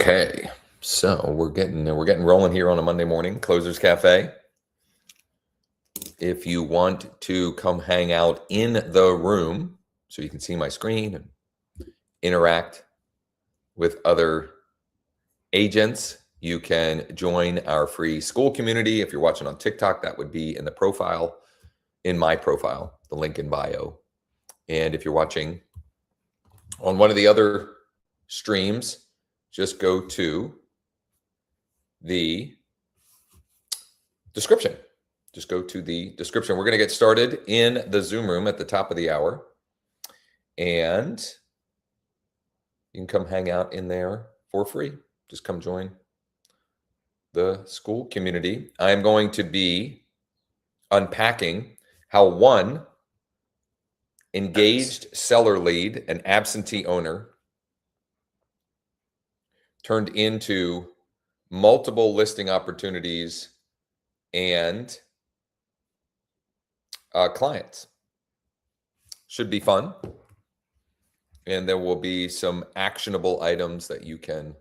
Okay, so we're getting rolling here on a Monday morning, Closers Cafe. If you want to come hang out in the room so you can see my screen and interact with other agents, you can join our free school community. If you're watching on TikTok, that would be in the profile, in my profile, the link in bio. And if you're watching on one of the other streams, just go to the description. Just go to the description. We're going to get started in the Zoom room at the top of the hour. And you can come hang out in there for free. Just come join the school community. I am going to be unpacking how one engaged seller lead, an absentee owner, turned into multiple listing opportunities and clients. Should be fun. And there will be some actionable items that you can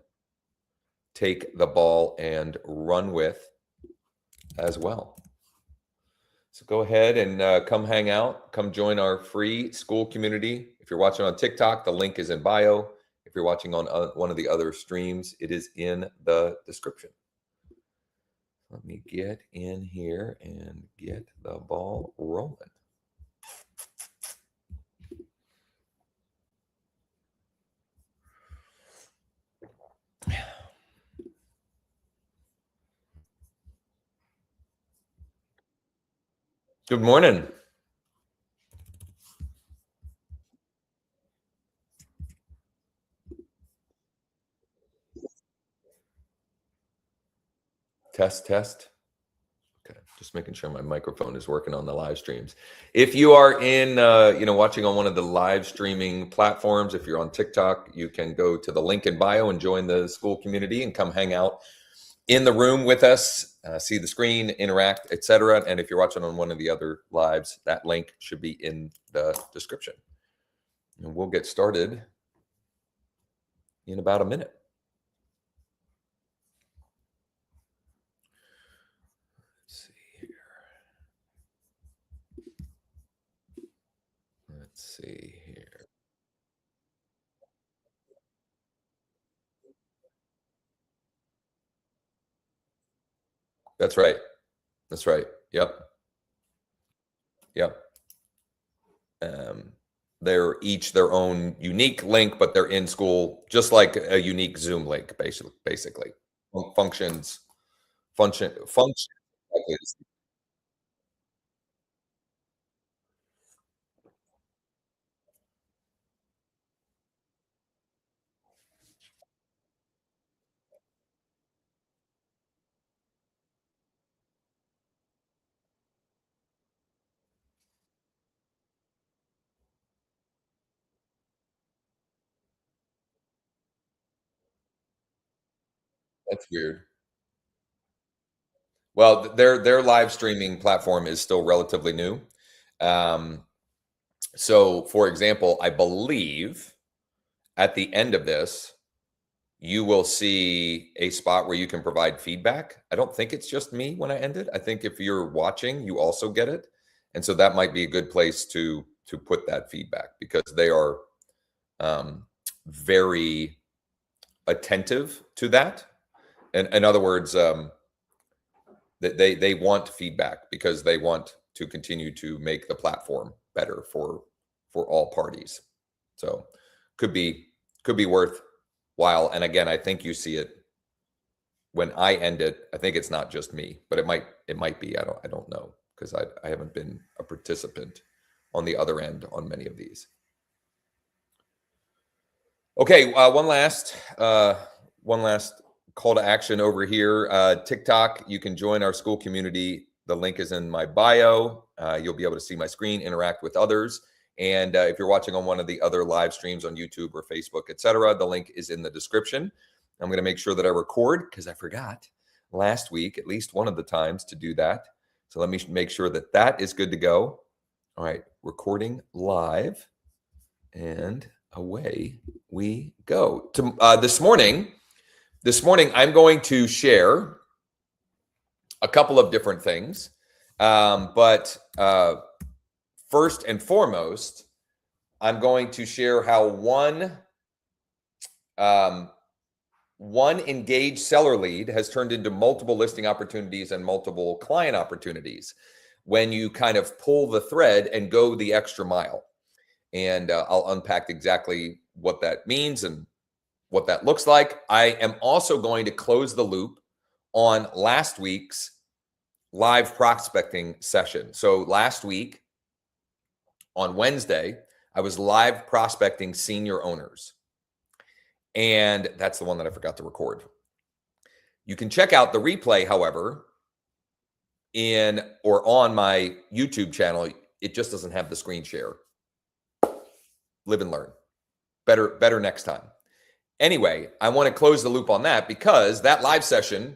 take the ball and run with as well. So go ahead and come hang out. Come join our free school community. If you're watching on TikTok, the link is in bio. If you're watching on one of the other streams, it is in the description. Let me get in here and get the ball rolling. Good morning. Test. Okay, just making sure my microphone is working on the live streams. If you are in, watching on one of the live streaming platforms, if you're on TikTok, you can go to the link in bio and join the school community and come hang out in the room with us, see the screen, interact, etc. And if you're watching on one of the other lives, that link should be in the description. And we'll get started in about a minute. Let's see here. That's right. Yep. They're each their own unique link, but they're in school, just like a unique Zoom link, basically. Functions. That's weird. Well, their live streaming platform is still relatively new. So, for example, I believe at the end of this, you will see a spot where you can provide feedback. I don't think it's just me when I end it. I think if you're watching, you also get it. And so that might be a good place to put that feedback, because they are very attentive to that. And in other words, they want feedback because they want to continue to make the platform better for all parties. So could be worthwhile. And again, I think you see it when I end it. I think it's not just me, but it might be. I don't know, because I haven't been a participant on the other end on many of these. Okay, one last call to action over here. TikTok, you can join our school community. The link is in my bio. You'll be able to see my screen, interact with others. And if you're watching on one of the other live streams on YouTube or Facebook, etc., the link is in the description. I'm going to make sure that I record, because I forgot last week, at least one of the times, to do that. So let me make sure that that is good to go. All right, recording live, and away we go. This morning, This morning, I'm going to share a couple of different things. But first and foremost, I'm going to share how one engaged seller lead has turned into multiple listing opportunities and multiple client opportunities when you kind of pull the thread and go the extra mile. And I'll unpack exactly what that means and what that looks like. I am also going to close the loop on last week's live prospecting session. So last week on Wednesday, I was live prospecting senior owners. And that's the one that I forgot to record. You can check out the replay, however, in or on my YouTube channel. It just doesn't have the screen share. Live and learn. Better next time. Anyway, I want to close the loop on that because that live session,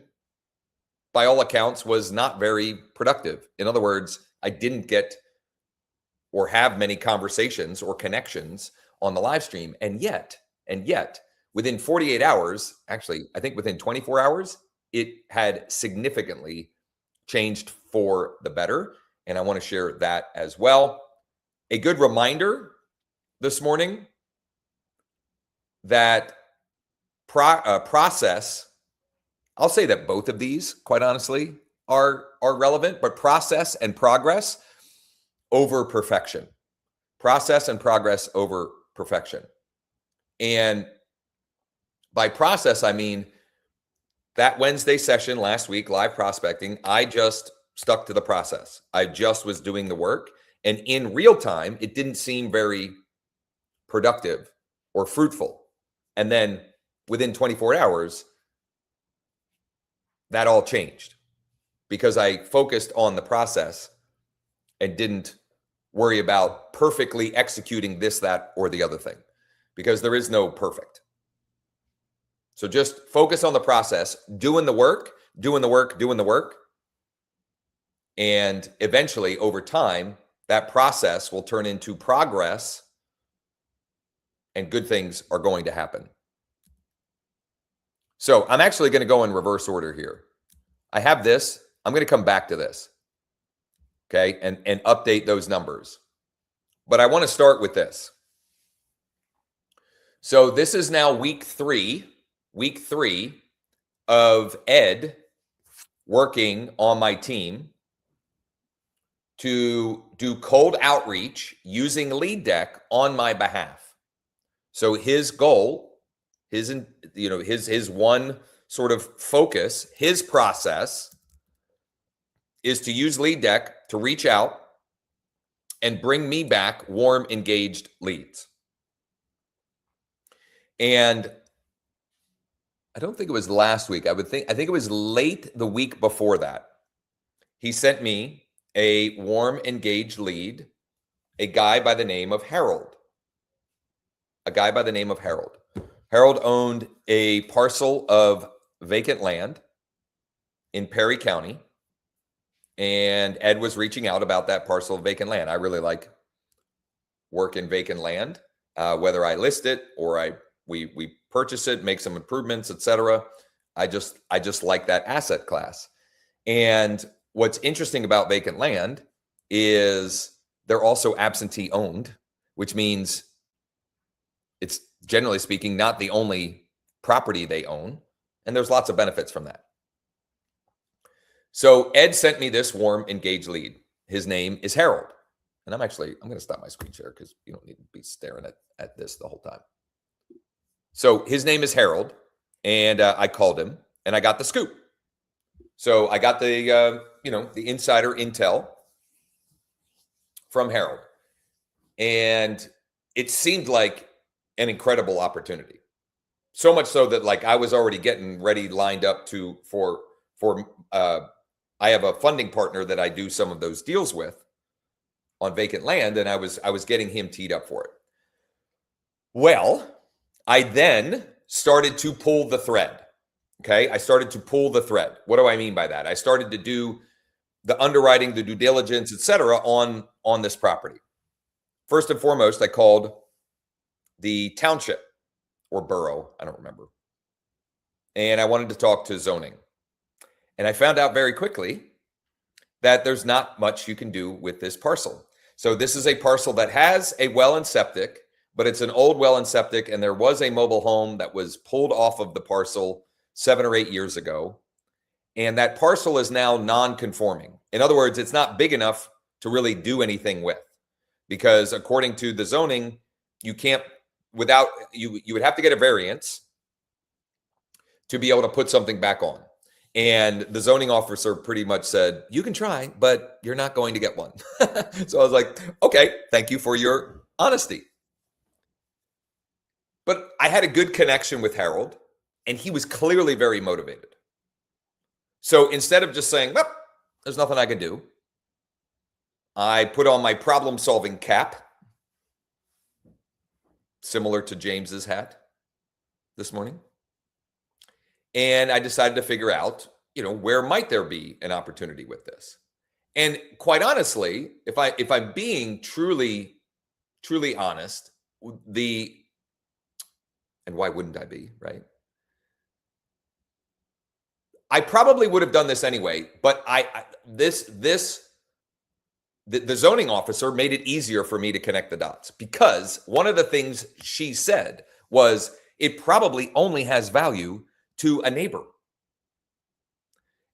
by all accounts, was not very productive. In other words, I didn't get or have many conversations or connections on the live stream. And yet, within 48 hours, actually, I think within 24 hours, it had significantly changed for the better. And I want to share that as well. A good reminder this morning that process, I'll say that both of these, quite honestly, are relevant, but process and progress over perfection. Process and progress over perfection. And by process, I mean that Wednesday session last week, live prospecting, I just stuck to the process. I just was doing the work. And in real time, it didn't seem very productive or fruitful. And then within 24 hours, that all changed because I focused on the process and didn't worry about perfectly executing this, that, or the other thing, because there is no perfect. So just focus on the process, doing the work. And eventually, over time, that process will turn into progress and good things are going to happen. So I'm actually going to go in reverse order here. I have this. I'm going to come back to this. Okay, and update those numbers. But I want to start with this. So this is now week three of Ed working on my team to do cold outreach using LeadDeck on my behalf. So his goal, his one sort of focus, his process is to use LeadDeck to reach out and bring me back warm, engaged leads. And I don't think it was last week. I think it was late the week before that. He sent me a warm, engaged lead, a guy by the name of Harold. Harold owned a parcel of vacant land in Perry County. And Ed was reaching out about that parcel of vacant land. I really like work in vacant land, whether I list it or we purchase it, make some improvements, etc. I just like that asset class. And what's interesting about vacant land is they're also absentee owned, which means it's generally speaking not the only property they own, and there's lots of benefits from that. So Ed sent me this warm, engaged lead. His name is Harold. And I'm going to stop my screen share because you don't need to be staring at this the whole time. So his name is Harold, and I called him, and I got the scoop. So I got the insider intel from Harold, and it seemed like an incredible opportunity. So much so that I was already getting ready, lined up for I have a funding partner that I do some of those deals with on vacant land, and I was getting him teed up for it. Well, I then started to pull the thread. Okay, I started to pull the thread. What do I mean by that? I started to do the underwriting, the due diligence, etc. on this property. First and foremost, I called the township or borough, I don't remember, and I wanted to talk to zoning. And I found out very quickly that there's not much you can do with this parcel. So this is a parcel that has a well and septic, but it's an old well and septic, and there was a mobile home that was pulled off of the parcel 7 or 8 years ago. And that parcel is now non-conforming. In other words, it's not big enough to really do anything with, because according to the zoning, you can't, without, you would have to get a variance to be able to put something back on. And the zoning officer pretty much said, you can try, but you're not going to get one. So I was like, okay, thank you for your honesty. But I had a good connection with Harold, and he was clearly very motivated. So instead of just saying, well, there's nothing I can do, I put on my problem-solving cap, similar to James's hat this morning. And I decided to figure out, where might there be an opportunity with this? And quite honestly, if I'm being truly honest, and why wouldn't I be, right? I probably would have done this anyway, but the zoning officer made it easier for me to connect the dots, because one of the things she said was it probably only has value to a neighbor.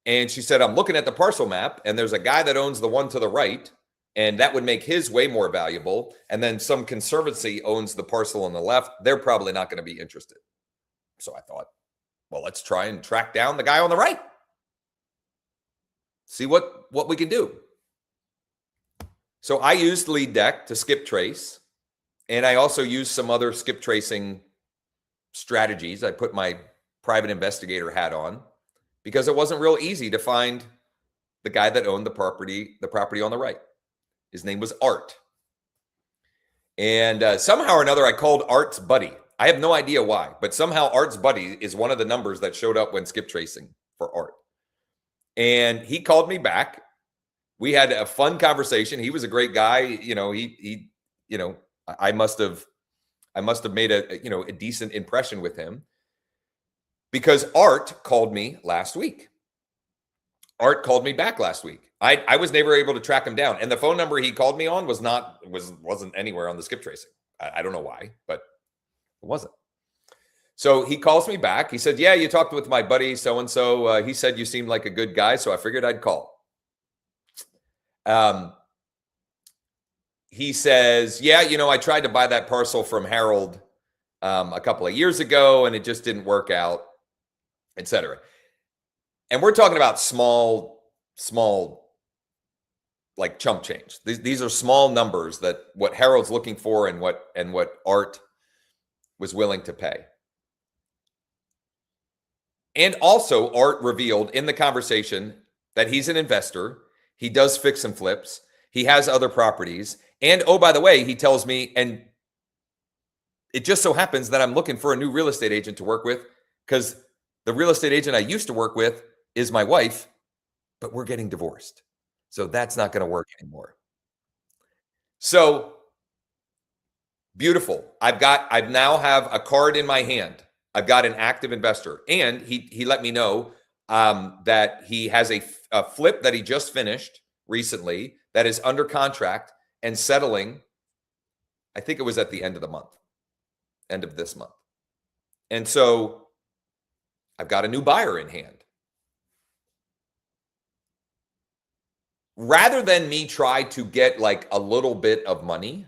And she said, I'm looking at the parcel map, and there's a guy that owns the one to the right, and that would make his way more valuable. And then some conservancy owns the parcel on the left. They're probably not going to be interested. So I thought, well, let's try and track down the guy on the right. See what we can do. So I used Lead Deck to skip trace, and I also used some other skip tracing strategies. I put my private investigator hat on, because it wasn't real easy to find the guy that owned the property on the right. His name was Art. And somehow or another, I called Art's buddy. I have no idea why, but somehow Art's buddy is one of the numbers that showed up when skip tracing for Art. And he called me back. We had a fun conversation. He was a great guy. I must have made a decent impression with him, because Art called me last week. Art called me back last week. I was never able to track him down, and the phone number he called me on wasn't anywhere on the skip tracing. I don't know why, but it wasn't. So he calls me back. He said, yeah, you talked with my buddy so-and-so. He said you seemed like a good guy, so I figured I'd call. He says, yeah, I tried to buy that parcel from Harold a couple of years ago, and it just didn't work out, etc. And we're talking about small, like chump change. These are small numbers that what Harold's looking for and what Art was willing to pay. And also, Art revealed in the conversation that he's an investor. He does fix and flips. He has other properties. And oh, by the way, he tells me, and it just so happens that I'm looking for a new real estate agent to work with, because the real estate agent I used to work with is my wife, but we're getting divorced. So that's not going to work anymore. So beautiful. I now have a card in my hand. I've got an active investor, and he let me know that he has a flip that he just finished recently that is under contract and settling. I think it was at the end of this month. And so I've got a new buyer in hand. Rather than me try to get like a little bit of money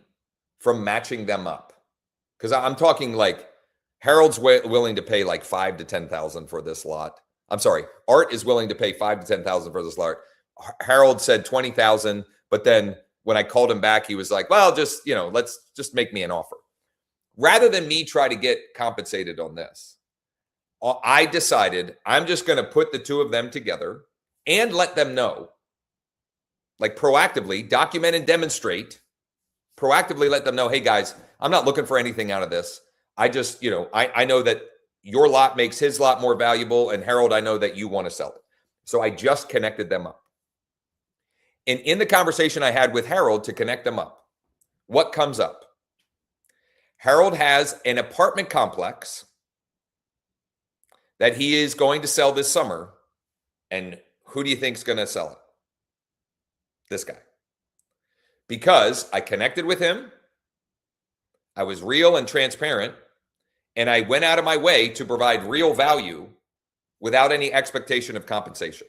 from matching them up, because I'm talking like Harold's willing to pay like $5,000 to $10,000 for this lot. I'm sorry, Art is willing to pay $5,000 to $10,000 for this lot. Harold said $20,000, but then when I called him back, he was like, well, just, let's just make me an offer. Rather than me try to get compensated on this, I decided I'm just going to put the two of them together and let them know, like proactively document and demonstrate, proactively let them know, hey guys, I'm not looking for anything out of this. I just, I know that your lot makes his lot more valuable, and Harold, I know that you want to sell it. So I just connected them up. And in the conversation I had with Harold to connect them up, what comes up? Harold has an apartment complex that he is going to sell this summer. And who do you think is going to sell it? This guy. Because I connected with him, I was real and transparent, and I went out of my way to provide real value without any expectation of compensation.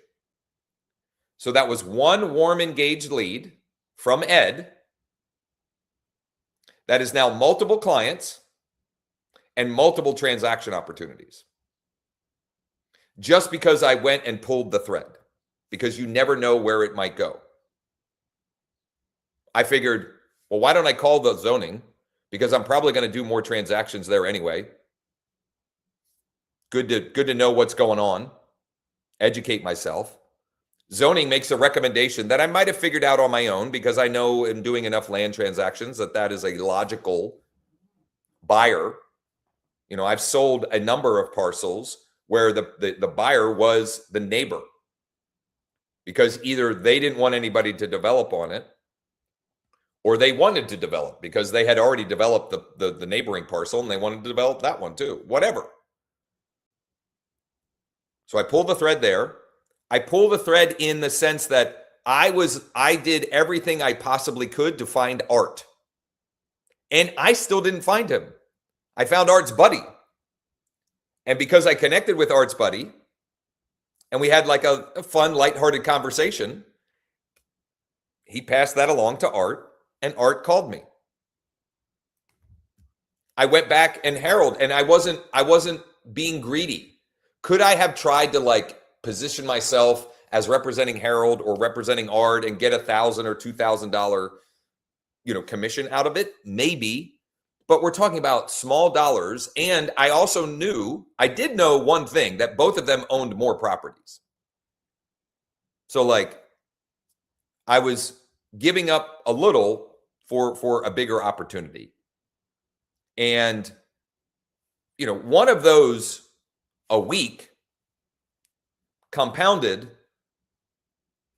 So that was one warm, engaged lead from Ed that is now multiple clients and multiple transaction opportunities. Just because I went and pulled the thread, because you never know where it might go. I figured, well, why don't I call the zoning? Because I'm probably going to do more transactions there anyway. Good to know what's going on. Educate myself. Zoning makes a recommendation that I might have figured out on my own, because I know in doing enough land transactions that is a logical buyer. You know, I've sold a number of parcels where the buyer was the neighbor, because either they didn't want anybody to develop on it, or they wanted to develop because they had already developed the neighboring parcel and they wanted to develop that one too, whatever. So I pulled the thread there. I pulled the thread in the sense that I did everything I possibly could to find Art. And I still didn't find him. I found Art's buddy. And because I connected with Art's buddy and we had like a fun, lighthearted conversation, he passed that along to Art. And Art called me. I went back and Harold, and I wasn't being greedy. Could I have tried to like position myself as representing Harold or representing Art and get $1,000 or $2,000, commission out of it? Maybe, but we're talking about small dollars. And I did know one thing, that both of them owned more properties. So like I was giving up a little for a bigger opportunity. And, one of those a week compounded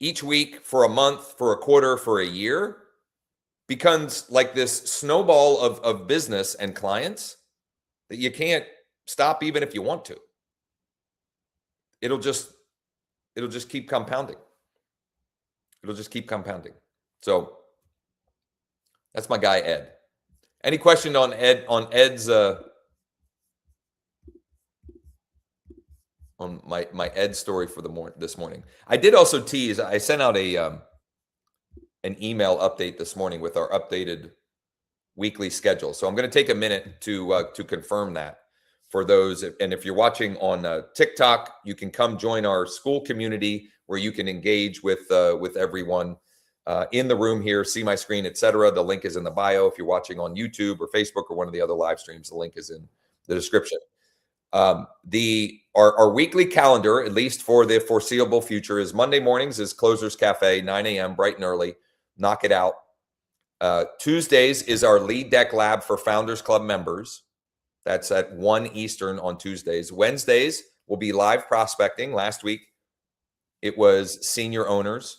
each week for a month, for a quarter, for a year, becomes like this snowball of business and clients that you can't stop even if you want to. It'll just keep compounding. It'll just keep compounding. So that's my guy, Ed. Any question on Ed's on my Ed story for this morning? I did also tease. I sent out an email update this morning with our updated weekly schedule. So I'm going to take a minute to confirm that for those. And if you're watching on TikTok, you can come join our school community where you can engage with everyone in the room here, see my screen, etc. The link is in the bio. If you're watching on YouTube or Facebook or one of the other live streams, the link is in the description. Our weekly calendar, at least for the foreseeable future, is Monday mornings is Closers Cafe, 9 a.m., bright and early. Knock it out. Tuesdays is our Lead Deck Lab for Founders Club members. That's at 1 Eastern on Tuesdays. Wednesdays will be live prospecting. Last week, it was senior owners.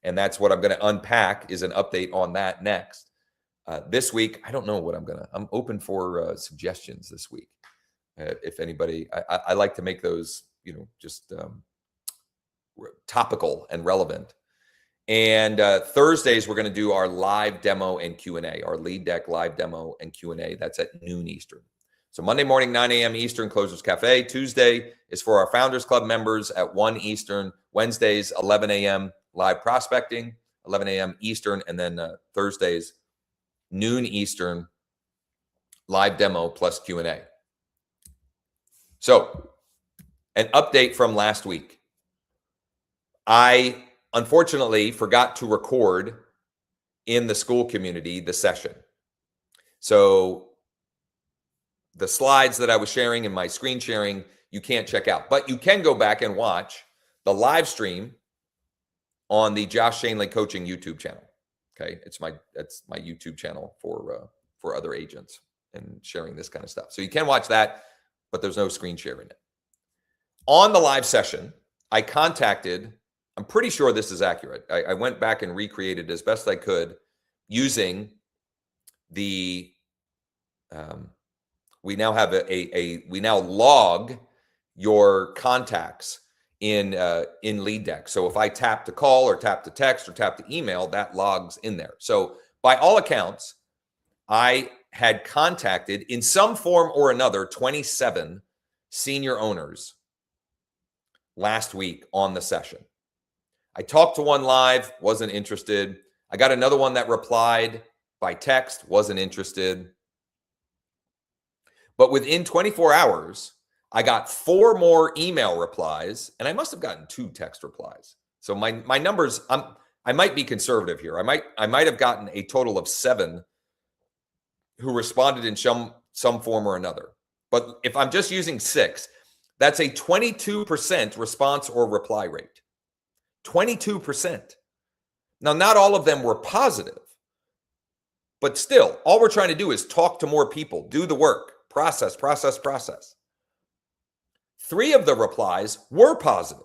And that's what I'm going to unpack, is an update on that next. This week, I don't know what I'm open for suggestions this week. If anybody, I like to make those, just topical and relevant. And Thursdays, we're going to do our live demo and Q&A, our Lead Deck live demo and Q&A. That's at noon Eastern. So Monday morning, 9 a.m. Eastern, Closers Cafe. Tuesday is for our Founders Club members at 1 Eastern. Wednesdays, 11 a.m. live prospecting, 11 a.m. Eastern. And then Thursdays, noon Eastern, live demo plus Q&A. So an update from last week. I unfortunately forgot to record in the school community the session. So the slides that I was sharing in my screen sharing, you can't check out, but you can go back and watch the live stream on the Josh Shanley Coaching YouTube channel. Okay, that's my YouTube channel for other agents and sharing this kind of stuff. So you can watch that, but there's no screen share in it. On the live session, I contacted, I'm pretty sure this is accurate. I went back and recreated as best I could using the, we now have we now log your contacts in Lead Deck. So if I tap to call or tap to text or tap to email, that logs in there. So by all accounts, I had contacted in some form or another 27 senior owners last week on the session. I talked to one live, wasn't interested. I got another one that replied by text, wasn't interested. But within 24 hours, I got 4 more email replies, and I must have gotten 2 text replies. So my numbers, I might be conservative here. I might have gotten a total of 7 who responded in some form or another. But if I'm just using 6, that's a 22% response or reply rate. 22%. Now, not all of them were positive, but still, all we're trying to do is talk to more people, do the work, process. 3 of the replies were positive.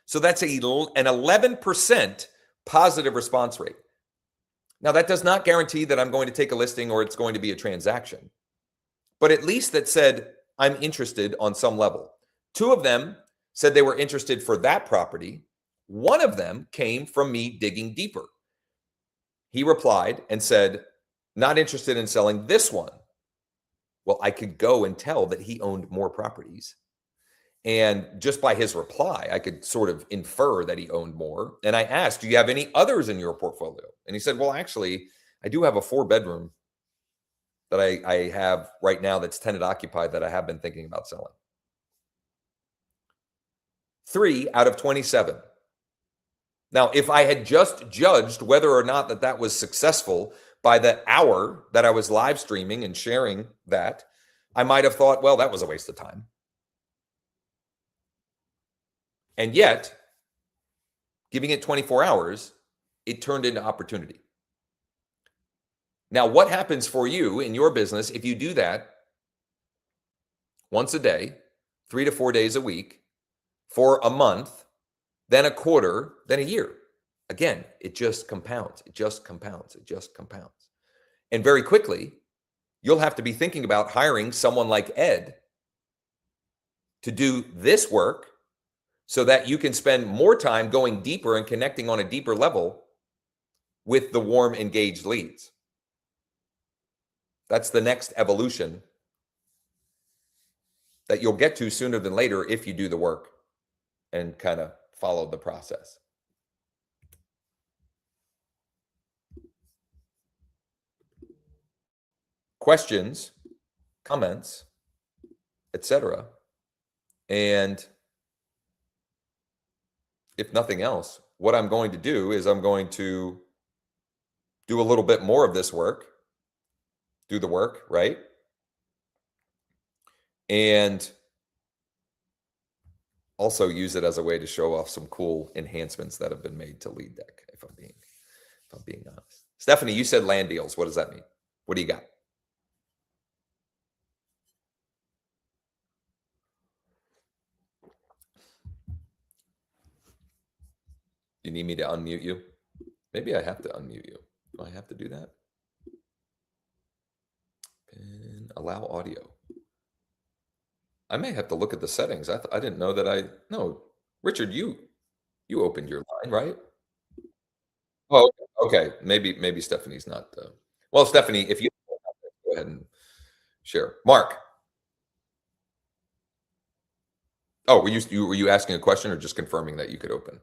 So that's an 11% positive response rate. Now, that does not guarantee that I'm going to take a listing or it's going to be a transaction, but at least that said, I'm interested on some level. 2 of them said they were interested for that property. 1 of them came from me digging deeper. He replied and said, not interested in selling this one. Well, I could go and tell that he owned more properties. And just by his reply, I could sort of infer that he owned more. And I asked, do you have any others in your portfolio? And he said, well, actually, I do have a 4-bedroom that I have right now that's tenant occupied that I have been thinking about selling. 3 out of 27. Now, if I had just judged whether or not that was successful by the hour that I was live streaming and sharing that, I might have thought, well, that was a waste of time. And yet, giving it 24 hours, it turned into opportunity. Now, what happens for you in your business if you do that once a day, 3 to 4 days a week, for a month, then a quarter, then a year? Again, it just compounds. It just compounds. It just compounds. And very quickly, you'll have to be thinking about hiring someone like Ed to do this work so that you can spend more time going deeper and connecting on a deeper level with the warm, engaged leads. That's the next evolution that you'll get to sooner than later if you do the work and kind of follow the process. Questions, comments, etc. And if nothing else, what I'm going to do is I'm going to do a little bit more of this work, do the work, right? And also use it as a way to show off some cool enhancements that have been made to Lead Deck, if I'm being honest. Stephanie, you said land deals. What does that mean? What do you got? You need me to unmute you? Maybe I have to unmute you. Do I have to do that? And allow audio. I may have to look at the settings. I didn't know that no, Richard, you opened your line, right? Oh, okay. Maybe Stephanie's not. Well, Stephanie, if you go ahead and share. Mark. Oh, were you asking a question or just confirming that you could open?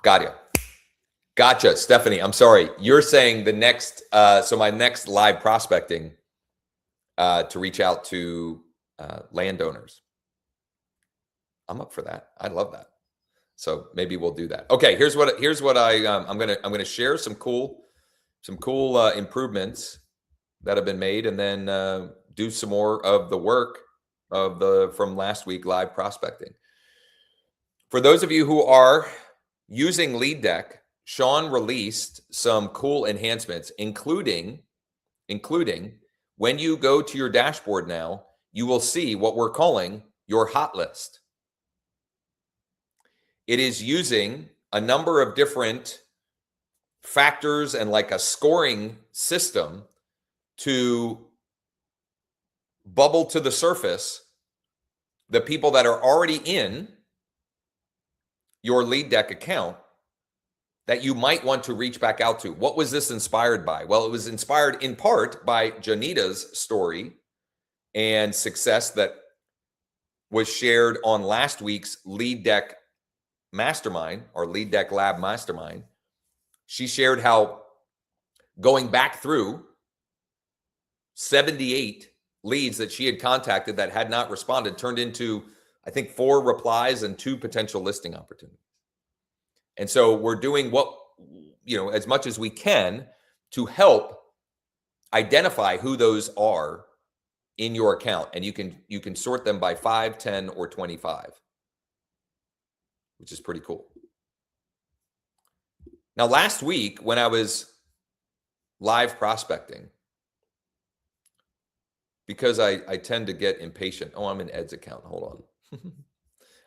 Gotcha, Stephanie. I'm sorry. You're saying the next, so my next live prospecting to reach out to landowners. I'm up for that. I love that. So maybe we'll do that. Okay, here's what I'm gonna share some cool improvements that have been made, and then do some more of the work from last week live prospecting. For those of you who are using Lead Deck, Sean released some cool enhancements, including when you go to your dashboard now, you will see what we're calling your hot list. It is using a number of different factors and like a scoring system to bubble to the surface the people that are already in your Lead Deck account that you might want to reach back out to. What was this inspired by? Well, it was inspired in part by Janita's story and success that was shared on last week's Lead Deck Mastermind, or Lead Deck Lab Mastermind. She shared how going back through 78 leads that she had contacted that had not responded turned into, I think, 4 replies and 2 potential listing opportunities. And so we're doing what, as much as we can to help identify who those are in your account. And you can sort them by 5, 10, or 25, which is pretty cool. Now, last week when I was live prospecting, because I tend to get impatient. Oh, I'm in Ed's account. Hold on.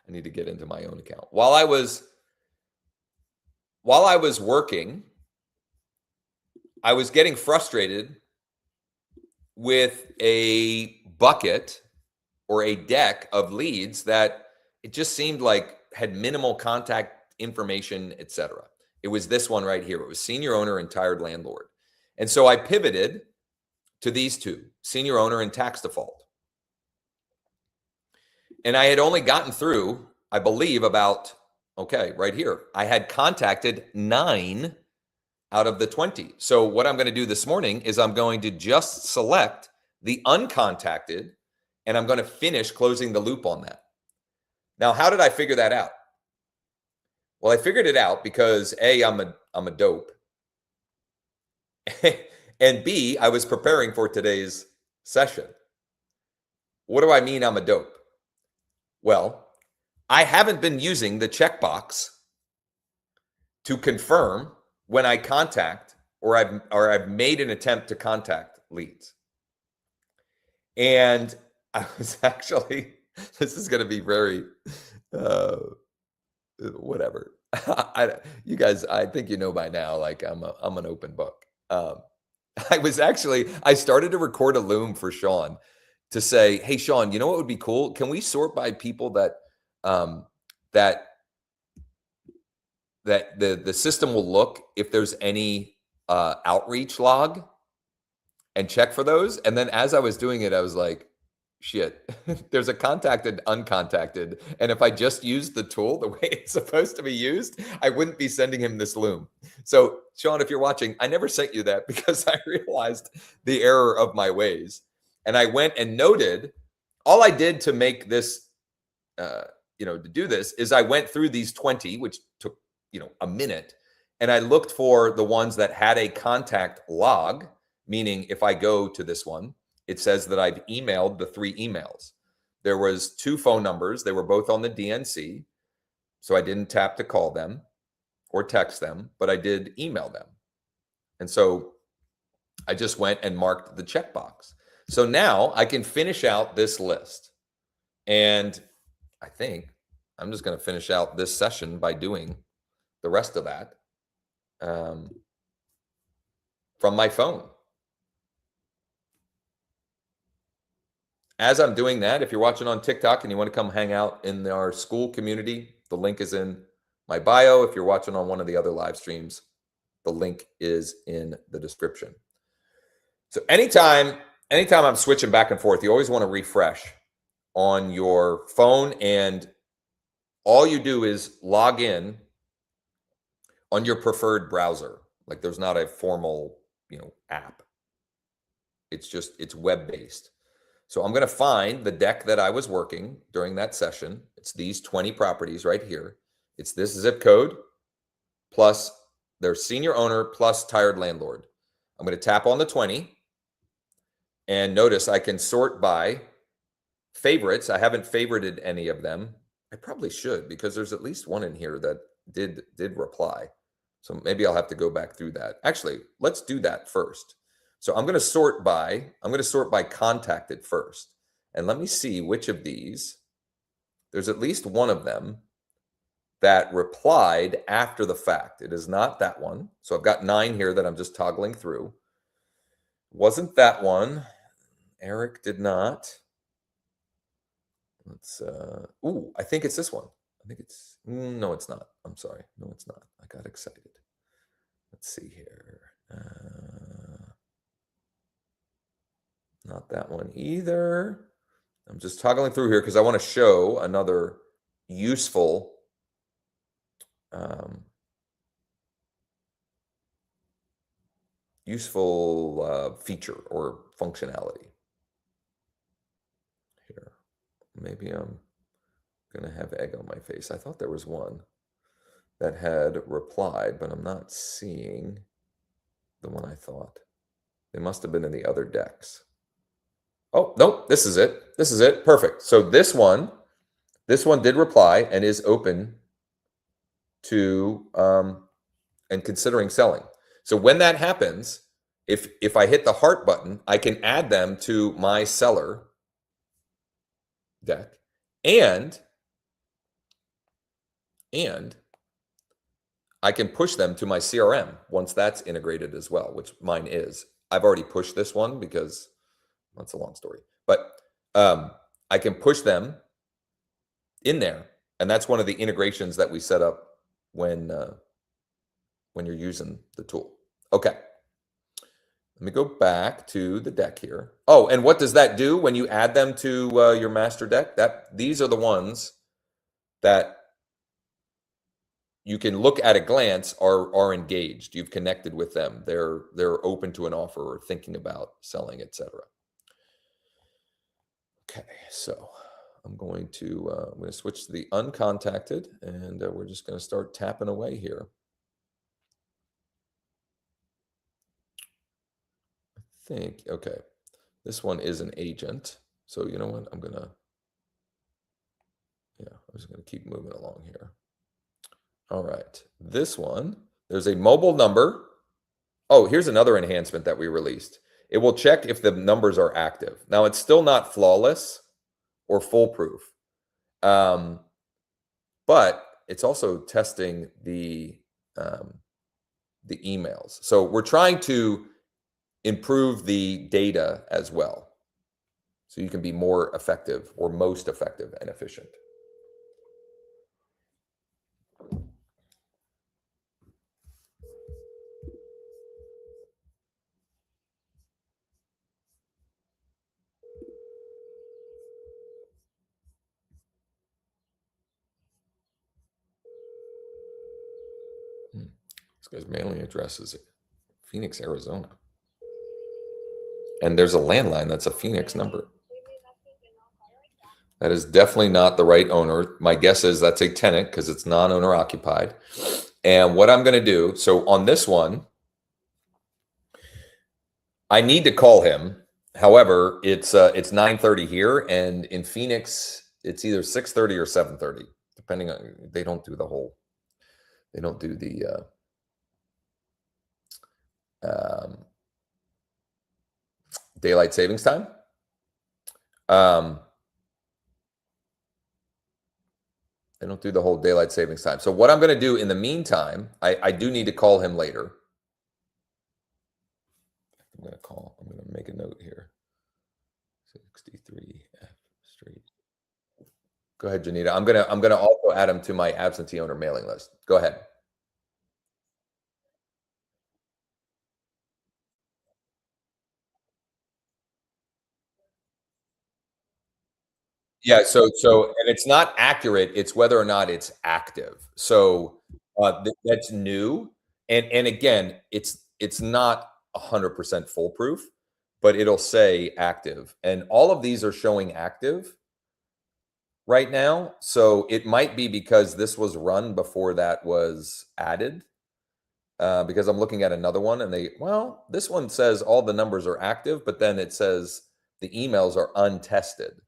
I need to get into my own account. While I was working, I was getting frustrated with a bucket or a deck of leads that it just seemed like had minimal contact information, etc. It was this one right here. It was senior owner and tired landlord. And so I pivoted to these 2, senior owner and tax default. And I had only gotten through, I believe, about, right here, I had contacted 9 out of the 20. So what I'm going to do this morning is I'm going to just select the uncontacted, and I'm going to finish closing the loop on that. Now, how did I figure that out? Well, I figured it out because A, I'm a dope. And B, I was preparing for today's session. What do I mean I'm a dope? Well, I haven't been using the checkbox to confirm when I contact or I've made an attempt to contact leads. And I was actually, this is going to be very, whatever. You guys, I think you know by now, like I'm an open book. I started to record a loom for Sean to say, hey, Sean, you know what would be cool? Can we sort by people that the system will look if there's any outreach log and check for those? And then as I was doing it, I was like, shit, there's a contacted, uncontacted. And if I just used the tool the way it's supposed to be used, I wouldn't be sending him this loom. So Sean, if you're watching, I never sent you that because I realized the error of my ways. And I went and noted, all I did to make this, to do this is I went through these 20, which took, a minute. And I looked for the ones that had a contact log, meaning if I go to this one, it says that I've emailed the 3 emails. There was 2 phone numbers. They were both on the DNC. So I didn't tap to call them or text them, but I did email them. And so I just went and marked the checkbox. So now I can finish out this list. And I think I'm just going to finish out this session by doing the rest of that from my phone. As I'm doing that, if you're watching on TikTok and you want to come hang out in our school community, the link is in my bio. If you're watching on one of the other live streams, the link is in the description. So anytime I'm switching back and forth, you always want to refresh on your phone, and all you do is log in on your preferred browser. Like there's not a formal, app. It's web-based. So I'm going to find the deck that I was working during that session. It's these 20 properties right here. It's this zip code plus their senior owner plus tired landlord. I'm going to tap on the 20 and notice I can sort by favorites. I haven't favorited any of them. I probably should because there's at least one in here that did reply. So maybe I'll have to go back through that. Actually, let's do that first. So I'm going to sort by contacted first. And let me see which of these, there's at least one of them that replied after the fact. It is not that one. So I've got 9 here that I'm just toggling through. Wasn't that one. Eric did not. Let's, ooh, I think it's this one. I think it's, no, it's not. I'm sorry. No, it's not. I got excited. Let's see here. Not that one either. I'm just toggling through here because I want to show another useful feature or functionality. Here, maybe I'm gonna have egg on my face. I thought there was one that had replied, but I'm not seeing the one I thought. They must have been in the other decks. Oh, nope, this is it. This is it. Perfect. So this one did reply and is open to and considering selling. So when that happens, if I hit the heart button, I can add them to my seller deck, and I can push them to my CRM once that's integrated as well, which mine is. I've already pushed this one because that's a long story, but I can push them in there, and that's one of the integrations that we set up when you're using the tool. Okay. Let me go back to the deck here. Oh, and what does that do when you add them to your master deck? These are the ones that you can look at a glance are engaged. You've connected with them. They're open to an offer or thinking about selling, etc. Okay, so I'm going to switch to the uncontacted, and we're just going to start tapping away here. Think, okay, this one is an agent. So you know what, I'm just gonna keep moving along here. All right, this one, there's a mobile number. Oh, here's another enhancement that we released. It will check if the numbers are active. Now it's still not flawless or foolproof, but it's also testing the emails. So we're trying to improve the data as well, so you can be more effective or most effective and efficient. This guy's mailing address is Phoenix, Arizona. And there's a landline that's a Phoenix number. That is definitely not the right owner. My guess is that's a tenant because it's non-owner occupied. And what I'm going to do, so on this one, I need to call him. However, it's 9:30 here, and in Phoenix, it's either 6:30 or 7:30, depending on, they don't do the daylight savings time. They don't do the whole daylight savings time. So what I'm going to do in the meantime, I do need to call him later. I'm going to make a note here. 63 F Street. Go ahead, Janita. I'm going to also add him to my absentee owner mailing list. Go ahead. Yeah, so and it's not accurate, it's whether or not it's active. So that's new. And again, it's not 100% foolproof, but it'll say active. And all of these are showing active right now. So it might be because this was run before that was added. Because I'm looking at another one and this one says all the numbers are active, but then it says the emails are untested.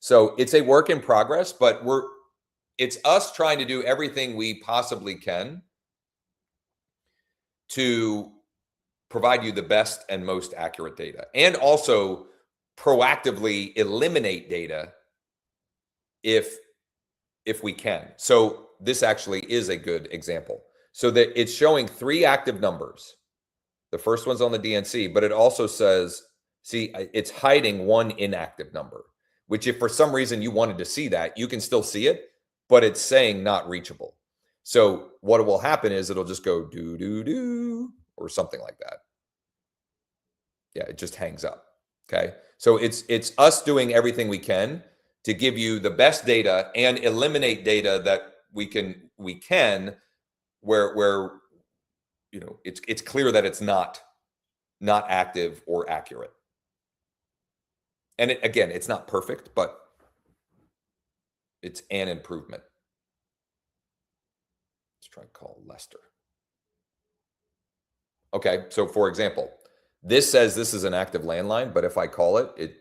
So it's a work in progress, but it's us trying to do everything we possibly can to provide you the best and most accurate data, and also proactively eliminate data if we can. So this actually is a good example. So that it's showing 3 active numbers. The first one's on the DNC, but it also says See, it's hiding one inactive number, which if for some reason you wanted to see that, you can still see it, but it's saying not reachable. So what will happen is it'll just go do, do, do, or something like that. Yeah, it just hangs up. Okay. So it's us doing everything we can to give you the best data and eliminate data that we can where you know it's clear that it's not active or accurate. And again, it's not perfect, but it's an improvement. Let's try to call Lester. Okay, so for example, this says this is an active landline, but if I call it,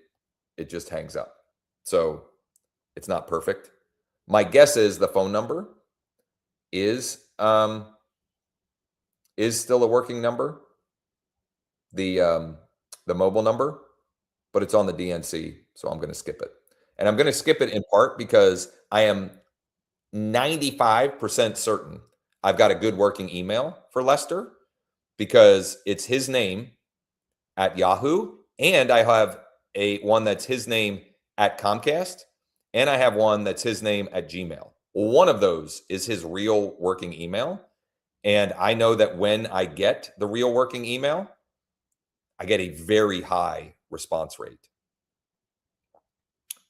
it just hangs up. So it's not perfect. My guess is the phone number is still a working number, the mobile number, but it's on the DNC, so I'm going to skip it. And I'm going to skip it in part because I am 95% certain I've got a good working email for Lester because it's his name at Yahoo, and I have one that's his name at Comcast, and I have one that's his name at Gmail. One of those is his real working email, and I know that when I get the real working email, I get a very high response rate.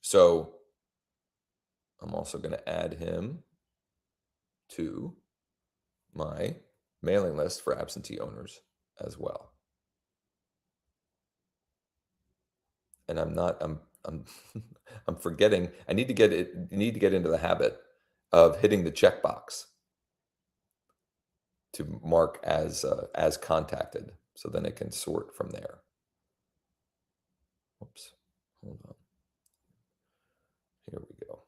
So I'm also going to add him to my mailing list for absentee owners as well. And I'm I'm forgetting. I need to get into the habit of hitting the checkbox to mark as contacted, so then it can sort from there. Oops, hold on. Here we go.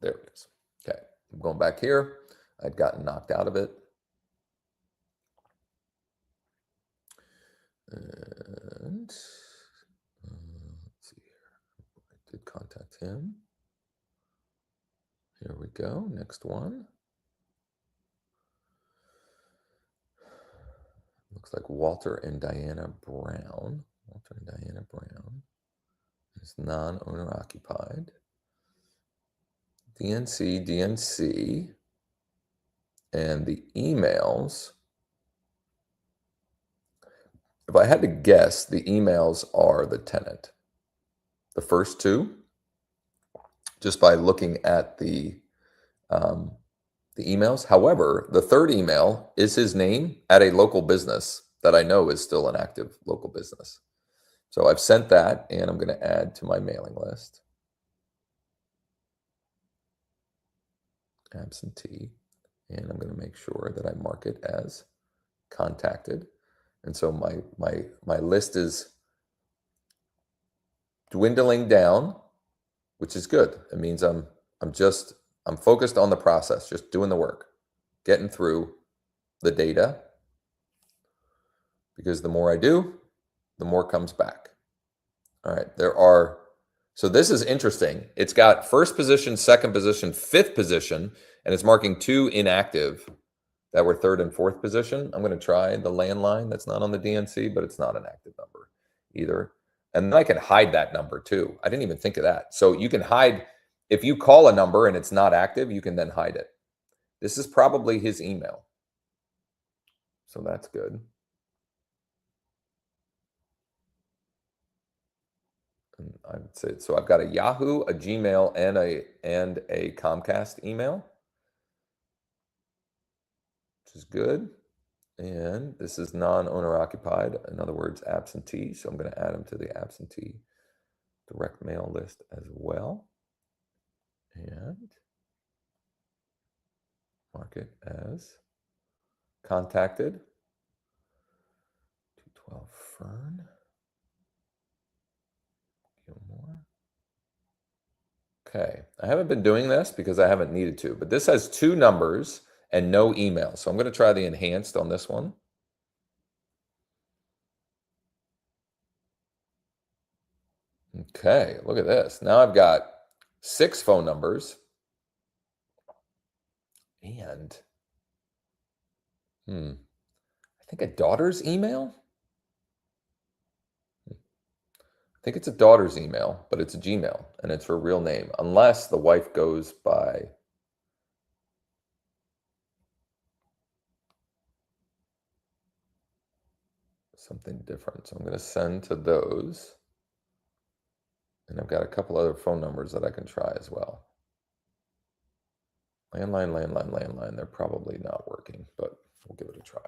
There it is. Okay, I'm going back here. I'd gotten knocked out of it. And let's see here. I did contact him. Here we go. Next one. Looks like Walter and Diana Brown. Walter and Diana Brown. It's non-owner occupied. DNC, and the emails. If I had to guess, the emails are the tenant. The first two, just by looking at the emails. However, the third email is his name at a local business that I know is still an active local business. So I've sent that, and I'm going to add to my mailing list. Absentee, and I'm going to make sure that I mark it as contacted. And so my list is dwindling down, which is good. It means I'm focused on the process, just doing the work, getting through the data, because the more I do, the more comes back. All right, so this is interesting. It's got first position, second position, fifth position, and it's marking 2 inactive that were third and fourth position. I'm going to try the landline that's not on the DNC, but it's not an active number either. And then I can hide that number too. I didn't even think of that. So you can hide, if you call a number and it's not active, you can then hide it. This is probably his email. So that's good. And I would say, so I've got a Yahoo, a Gmail, and a Comcast email, which is good. And this is non-owner occupied, in other words, absentee. So I'm going to add him to the absentee direct mail list as well. And mark it as contacted. 212 Fern. Gilmore. Okay, I haven't been doing this because I haven't needed to, but this has 2 numbers and no email. So I'm going to try the enhanced on this one. Okay, look at this. Now I've got 6 phone numbers and I think a daughter's email. I think it's a daughter's email, but it's a Gmail and it's her real name, unless the wife goes by something different. So I'm going to send to those. And I've got a couple other phone numbers that I can try as well. Landline, landline, landline. They're probably not working, but we'll give it a try.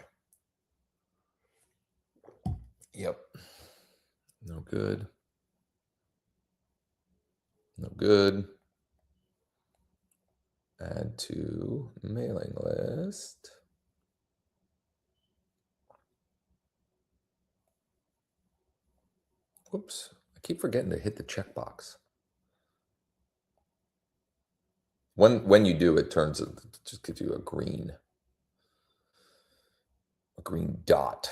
Yep. No good. No good. Add to mailing list. Whoops. I keep forgetting to hit the checkbox. When you do, it just gives you a green dot.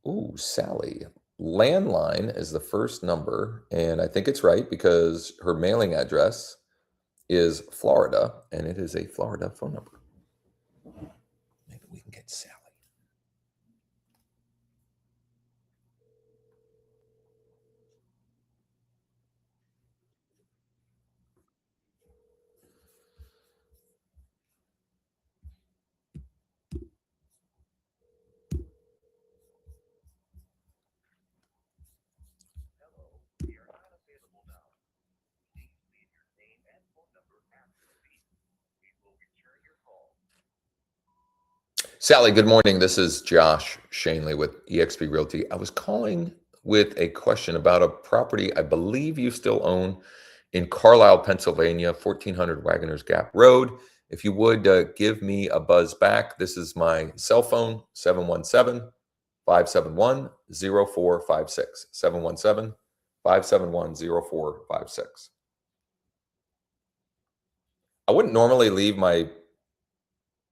Ooh, Sally. Landline is the first number, and I think it's right because her mailing address is Florida, and it is a Florida phone number. Maybe we can get Sally. Sally, good morning. This is Josh Shanley with eXp Realty. I was calling with a question about a property I believe you still own in Carlisle, Pennsylvania, 1400 Wagoners Gap Road. If you would give me a buzz back, this is my cell phone, 717-571-0456. 717-571-0456. I wouldn't normally leave my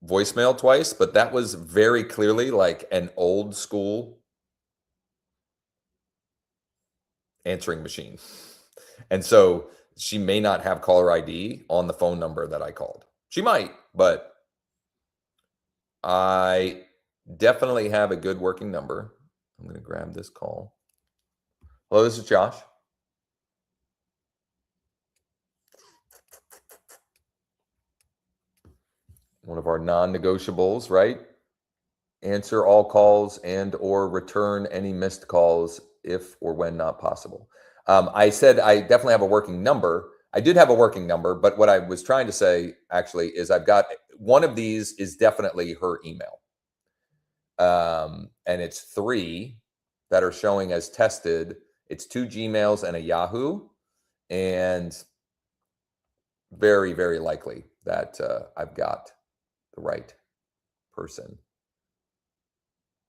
voicemail twice, but that was very clearly like an old school answering machine. And so she may not have caller ID on the phone number that I called. She might, but I definitely have a good working number. I'm going to grab this call. Hello, this is Josh. One of our non-negotiables, right? Answer all calls and or return any missed calls if or when not possible. I said I definitely have a working number. I did have a working number, but what I was trying to say actually is I've got one of these is definitely her email. And it's 3 that are showing as tested. It's 2 Gmails and a Yahoo, and very, very likely that I've got the right person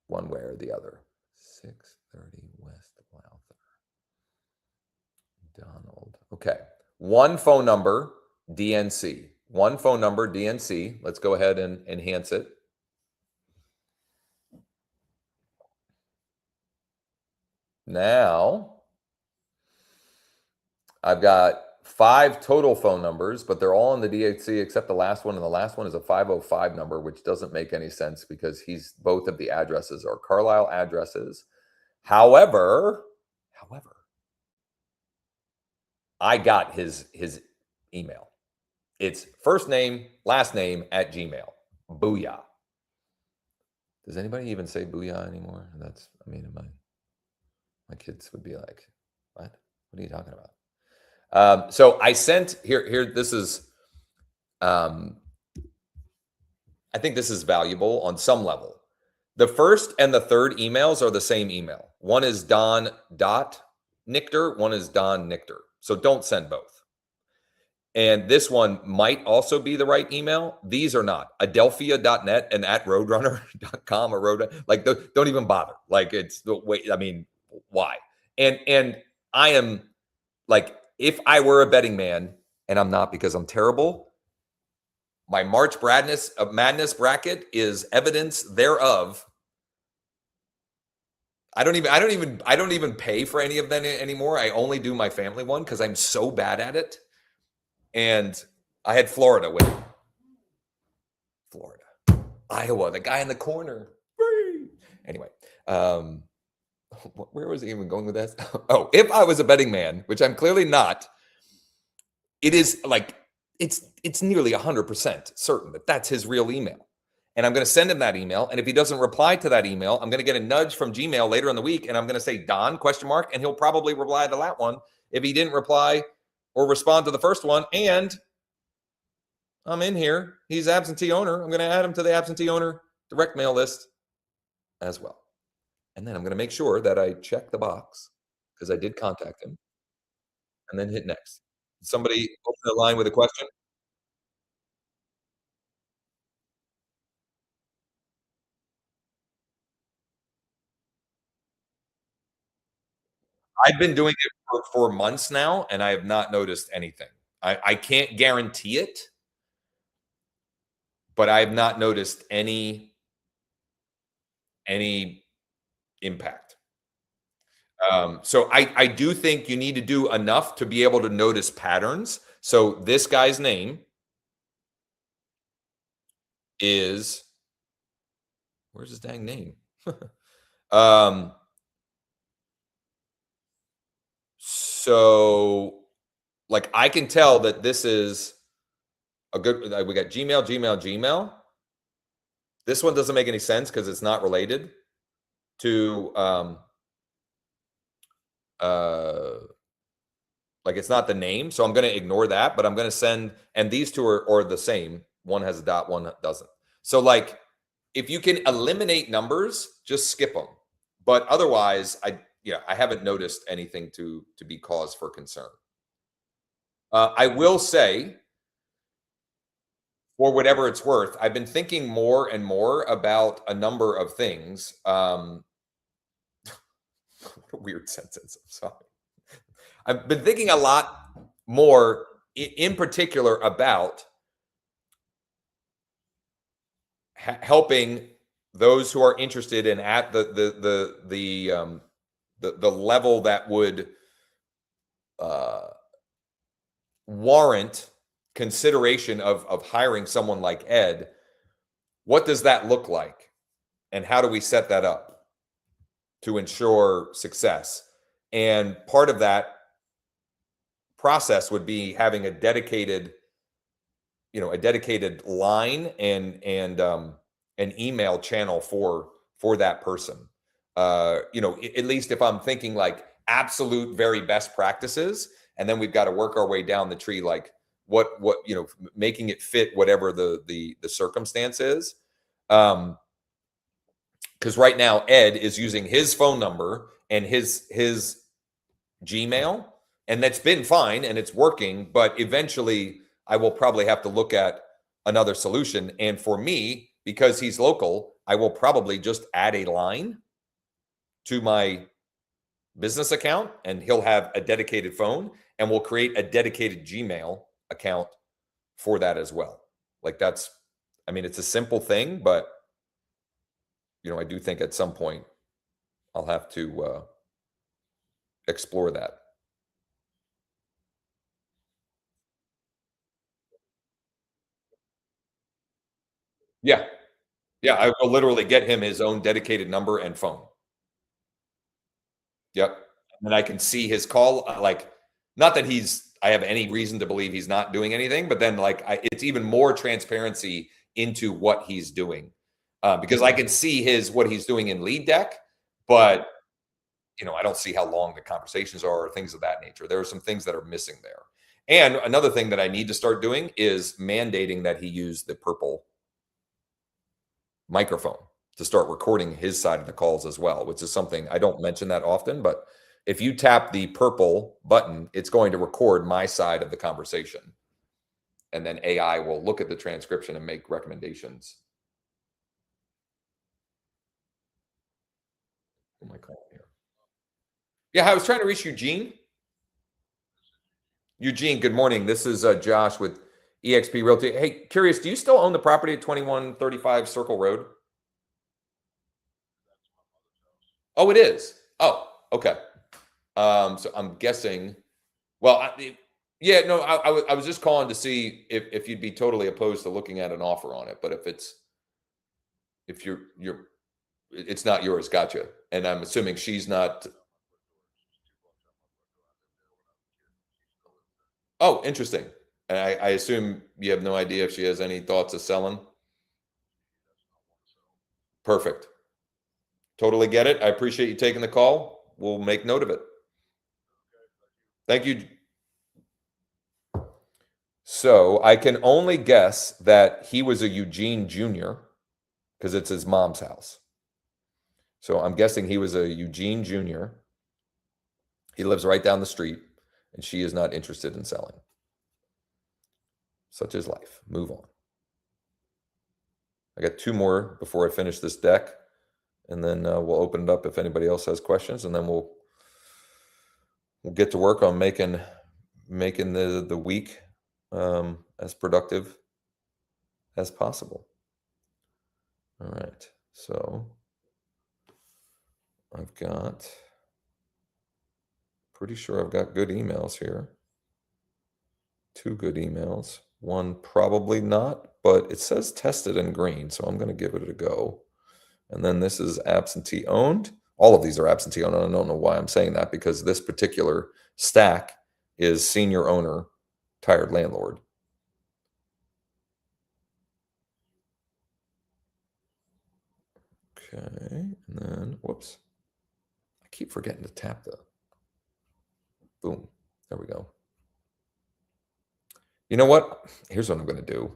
one way or the other. 630 West Lowther. Donald. Okay. One phone number, DNC. One phone number, DNC. Let's go ahead and enhance it. Now, I've got 5 total phone numbers, but they're all in the DHC except the last one. And the last one is a 505 number, which doesn't make any sense because both of the addresses are Carlisle addresses. However, I got his email. It's first name, last name at Gmail. Booyah. Does anybody even say booyah anymore? My kids would be like, what? What are you talking about? So I sent here. This is, I think this is valuable on some level. The first and the third emails are the same email. One is Don.Nichter. One is Don Nichter. So don't send both. And this one might also be the right email. These are not. Adelphia.net and at roadrunner.com or Roadrunner. Like, don't even bother. Like, it's the way, why? And I am like, if I were a betting man, and I'm not because I'm terrible, my March Madness bracket is evidence thereof. I don't even pay for any of them anymore. I only do my family one because I'm so bad at it. And I had Florida with Florida, Iowa, the guy in the corner. Anyway, where was I even going with this? Oh, if I was a betting man, which I'm clearly not, it is like it's nearly 100% certain that that's his real email. And I'm going to send him that email. And if he doesn't reply to that email, I'm going to get a nudge from Gmail later in the week. And I'm going to say, Don, ? And he'll probably reply to that one if he didn't reply or respond to the first one. And I'm in here. He's absentee owner. I'm going to add him to the absentee owner direct mail list as well. And then I'm going to make sure that I check the box because I did contact him and then hit next. Somebody open the line with a question. I've been doing it for months now, and I have not noticed anything. I can't guarantee it, but I have not noticed any impact. So I do think you need to do enough to be able to notice patterns. So this guy's name is, where's his dang name? So like I can tell that this is a good, we got Gmail. This one doesn't make any sense because it's not related to like it's not the name. So I'm going to ignore that, but I'm going to send, and these two are the same. One has a dot, one doesn't. So like if you can eliminate numbers, just skip them. But otherwise, I haven't noticed anything to be cause for concern. I will say, for whatever it's worth, I've been thinking more and more about a number of things. What a weird sentence. I'm sorry. I've been thinking a lot more, in particular, about helping those who are interested in at the level that would warrant consideration of hiring someone like Ed. What does that look like? And how do we set that up to ensure success? And part of that process would be having a dedicated line and an email channel for that person. At least if I'm thinking like absolute very best practices, and then we've got to work our way down the tree, like what making it fit whatever the circumstance is. Because right now Ed is using his phone number and his Gmail, and that's been fine and it's working, but eventually I will probably have to look at another solution. And for me, because he's local, I will probably just add a line to my business account and he'll have a dedicated phone, and we'll create a dedicated Gmail account for that as well. Like it's a simple thing, but I do think at some point I'll have to explore that. Yeah. Yeah. I will literally get him his own dedicated number and phone. Yep. And I can see his call. Like, not that I have any reason to believe he's not doing anything, but then it's even more transparency into what he's doing, because I can see what he's doing in Lead Deck, but I don't see how long the conversations are or things of that nature. There are some things that are missing there. And another thing that I need to start doing is mandating that he use the purple microphone to start recording his side of the calls as well, which is something I don't mention that often, but if you tap the purple button, it's going to record my side of the conversation. And then AI will look at the transcription and make recommendations. Who am I calling here? Yeah, I was trying to reach Eugene. Eugene, good morning. This is Josh with eXp Realty. Hey, curious, do you still own the property at 2135 Circle Road? Oh, it is. Oh, okay. So I'm guessing. Well, yeah, no, I was just calling to see if you'd be totally opposed to looking at an offer on it. But if it's not yours, gotcha. And I'm assuming she's not. Oh, interesting. And I assume you have no idea if she has any thoughts of selling. Perfect. Totally get it. I appreciate you taking the call. We'll make note of it. Thank you. So I can only guess that he was a Eugene Jr. because it's his mom's house. So I'm guessing he was a Eugene Jr. He lives right down the street, and she is not interested in selling. Such is life. Move on. I got two more before I finish this deck, and then we'll open it up if anybody else has questions, and then we'll get to work on making the week as productive as possible. All right. So I've got, pretty sure I've got good emails here. Two good emails. One probably not, but it says tested in green, so I'm going to give it a go. And then this is absentee owned. All of these are absentee owned. I don't know why I'm saying that, because this particular stack is senior owner, tired landlord. Okay, and then, whoops. I keep forgetting to tap the, boom, there we go. You know what? Here's what I'm going to do.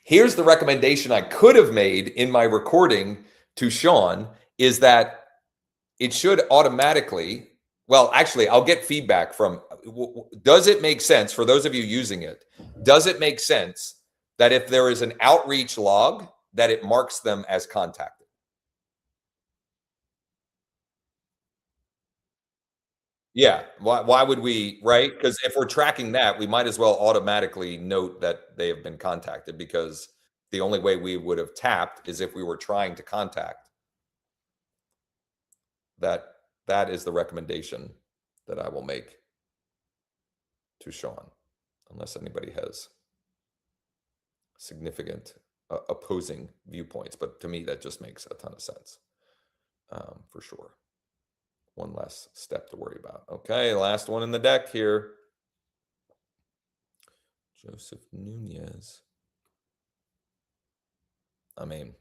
Here's the recommendation I could have made in my recording to Sean, is that it should automatically, well, actually, I'll get feedback from, does it make sense for those of you using it? Does it make sense that if there is an outreach log, that it marks them as contacted? Yeah. Why would we, right? Because if we're tracking that, we might as well automatically note that they have been contacted, because the only way we would have tapped is if we were trying to contact. That is the recommendation that I will make to Sean, unless anybody has significant opposing viewpoints. But to me, that just makes a ton of sense, for sure. One less step to worry about. Okay, last one in the deck here. Joseph Nunez. I mean,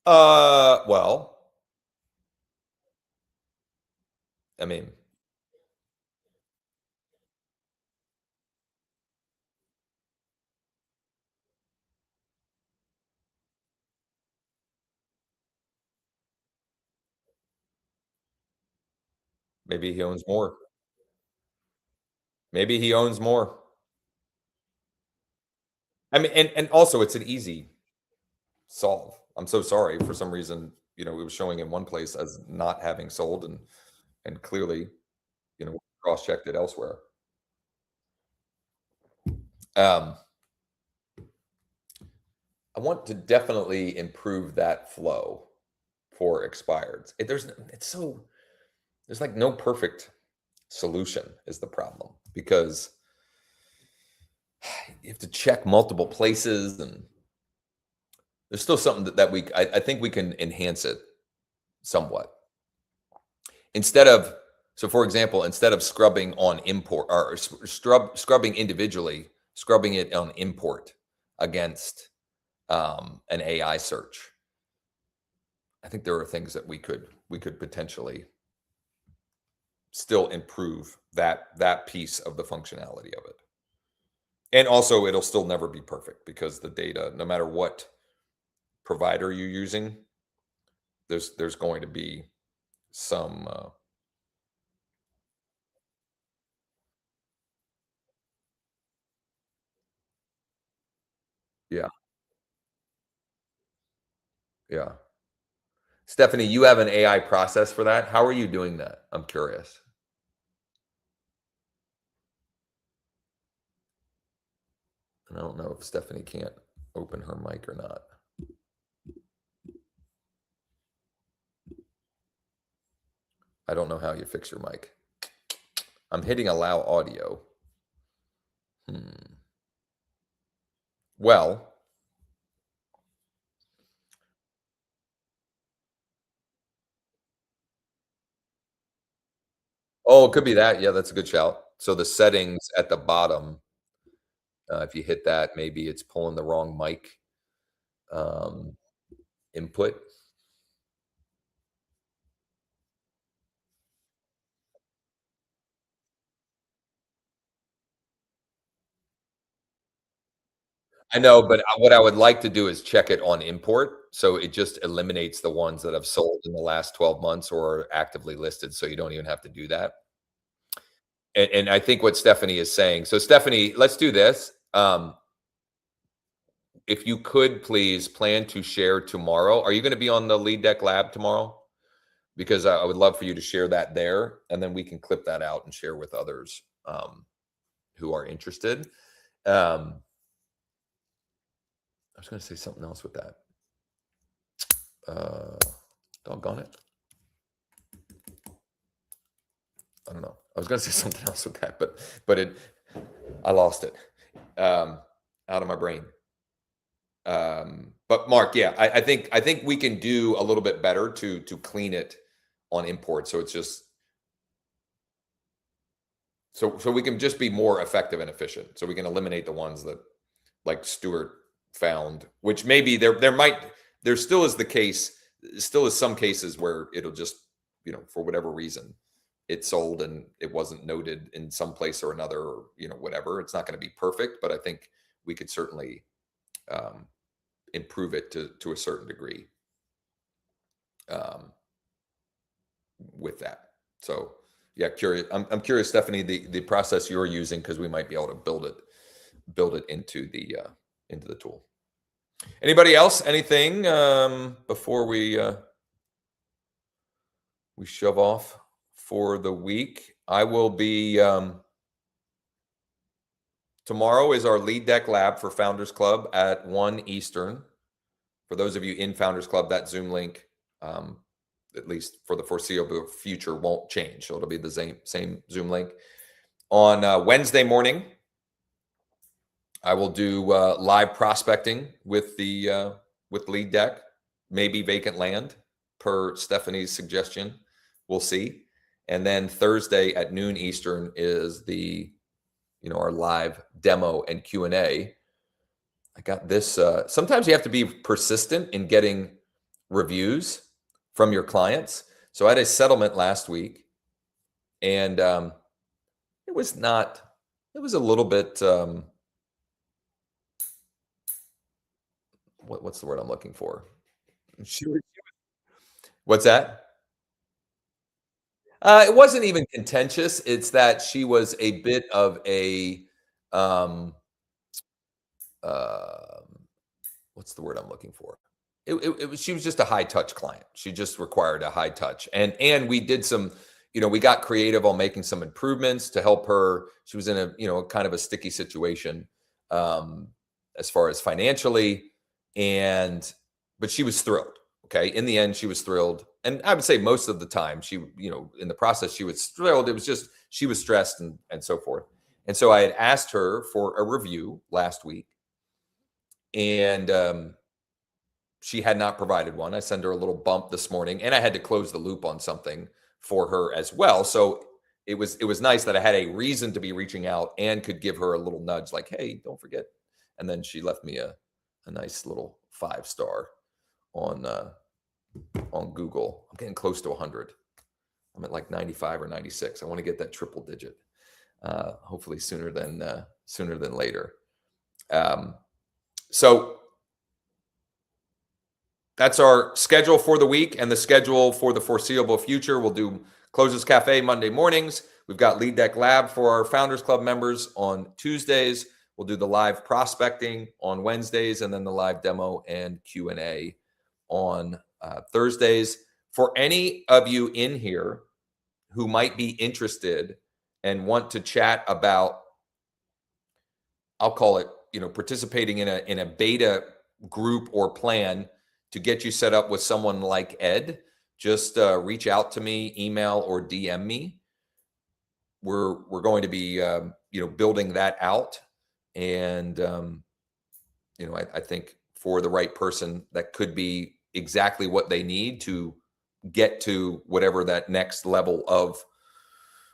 well, I mean, maybe he owns more. Maybe he owns more. I mean, and also it's an easy solve. I'm so sorry. For some reason, it was showing in one place as not having sold, and clearly, cross-checked it elsewhere. Um, I want to definitely improve that flow for expireds. There's like no perfect solution is the problem, because you have to check multiple places, and there's still something I think we can enhance it somewhat. Instead of, so for example, instead of scrubbing on import, or scrubbing individually, scrubbing it on import against an AI search. I think there are things that we could potentially still improve that piece of the functionality of it. And also, it'll still never be perfect, because the data, no matter what provider you're using, there's going to be some yeah, yeah. Stephanie, you have an AI process for that. How are you doing that? I'm curious. I don't know if Stephanie can't open her mic or not. I don't know how you fix your mic. I'm hitting allow audio. Well, oh, it could be that. Yeah, that's a good shout. So the settings at the bottom, if you hit that, maybe it's pulling the wrong mic um, input. I know, but what I would like to do is check it on import, so it just eliminates the ones that have sold in the last 12 months or are actively listed, so you don't even have to do that. And I think what Stephanie is saying, so Stephanie, let's do this. If you could please plan to share tomorrow. Are you going to be on the Lead Deck Lab tomorrow? Because I would love for you to share that there, and then we can clip that out and share with others who are interested. I was going to say something else with that. Doggone it. I don't know. I was going to say something else with that, but I lost it out of my brain. But Mark, yeah, I think we can do a little bit better to clean it on import. So it's just so we can just be more effective and efficient. So we can eliminate the ones that like Stuart found, which maybe there still is the case, still is some cases where it'll just, for whatever reason, it sold and it wasn't noted in some place or another, or, whatever. It's not going to be perfect, but I think we could certainly improve it to a certain degree with that. So yeah, curious. I'm curious, Stephanie, the process you're using, because we might be able to build it into the tool. Anybody else? Anything before we shove off for the week? I will be tomorrow is our Lead Deck Lab for Founders Club at 1 Eastern. For those of you in Founders Club, that Zoom link, at least for the foreseeable future, won't change. So it'll be the same Zoom link. On Wednesday morning, I will do live prospecting with Lead Deck, maybe vacant land per Stephanie's suggestion. We'll see. And then Thursday at noon Eastern is our live demo and Q&A. I got this. Sometimes you have to be persistent in getting reviews from your clients. So I had a settlement last week, and it was a little bit, what's the word I'm looking for? What's that? It wasn't even contentious. It's that she was a bit of a, um, what's the word I'm looking for? She was just a high touch client. She just required a high touch, and we did some, we got creative on making some improvements to help her. She was in a kind of a sticky situation as far as financially, but she was thrilled. Okay, in the end, she was thrilled, and I would say most of the time, she, in the process, she was thrilled. It was just she was stressed and so forth. And so I had asked her for a review last week, and she had not provided one. I sent her a little bump this morning, and I had to close the loop on something for her as well. So it was nice that I had a reason to be reaching out and could give her a little nudge, like, "Hey, don't forget." And then she left me a nice little 5-star on Google. I'm getting close to 100. I'm at like 95 or 96. I want to get that triple digit, hopefully sooner than later. So that's our schedule for the week and the schedule for the foreseeable future. We'll do Closes Cafe Monday mornings. We've got Lead Deck Lab for our Founders Club members on Tuesdays. We'll do the live prospecting on Wednesdays, and then the live demo and Q&A on Thursdays. For any of you in here who might be interested and want to chat about, I'll call it, participating in a beta group or plan to get you set up with someone like Ed, just reach out to me, email or DM me. We're going to be building that out, and I think for the right person, that could be exactly what they need to get to whatever that next level of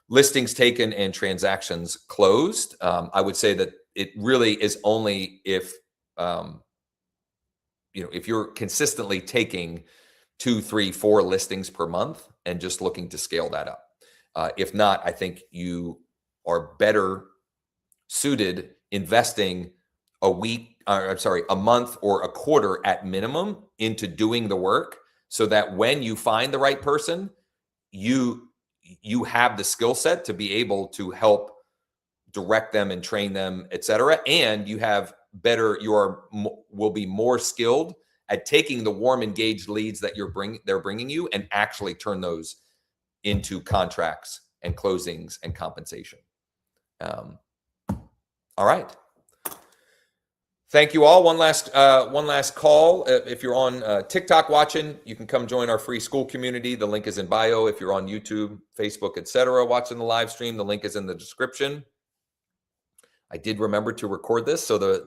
listings taken and transactions closed. I would say that it really is only if if you're consistently taking 2, 3, 4 listings per month and just looking to scale that up. If not, I think you are better suited investing a month or a quarter at minimum into doing the work, so that when you find the right person, you have the skill set to be able to help direct them and train them, etc. And will be more skilled at taking the warm, engaged leads that they're bringing you and actually turn those into contracts and closings and compensation. All right. Thank you all. One last call. If you're on TikTok watching, you can come join our free school community. The link is in bio. If you're on YouTube, Facebook, etc., watching the live stream, the link is in the description. I did remember to record this, so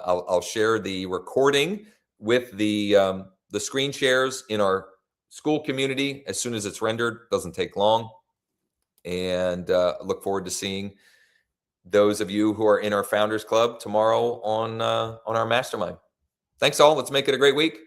I'll share the recording with the screen shares in our school community as soon as it's rendered. Doesn't take long, and look forward to seeing those of you who are in our Founders Club tomorrow on our mastermind. Thanks all. Let's make it a great week.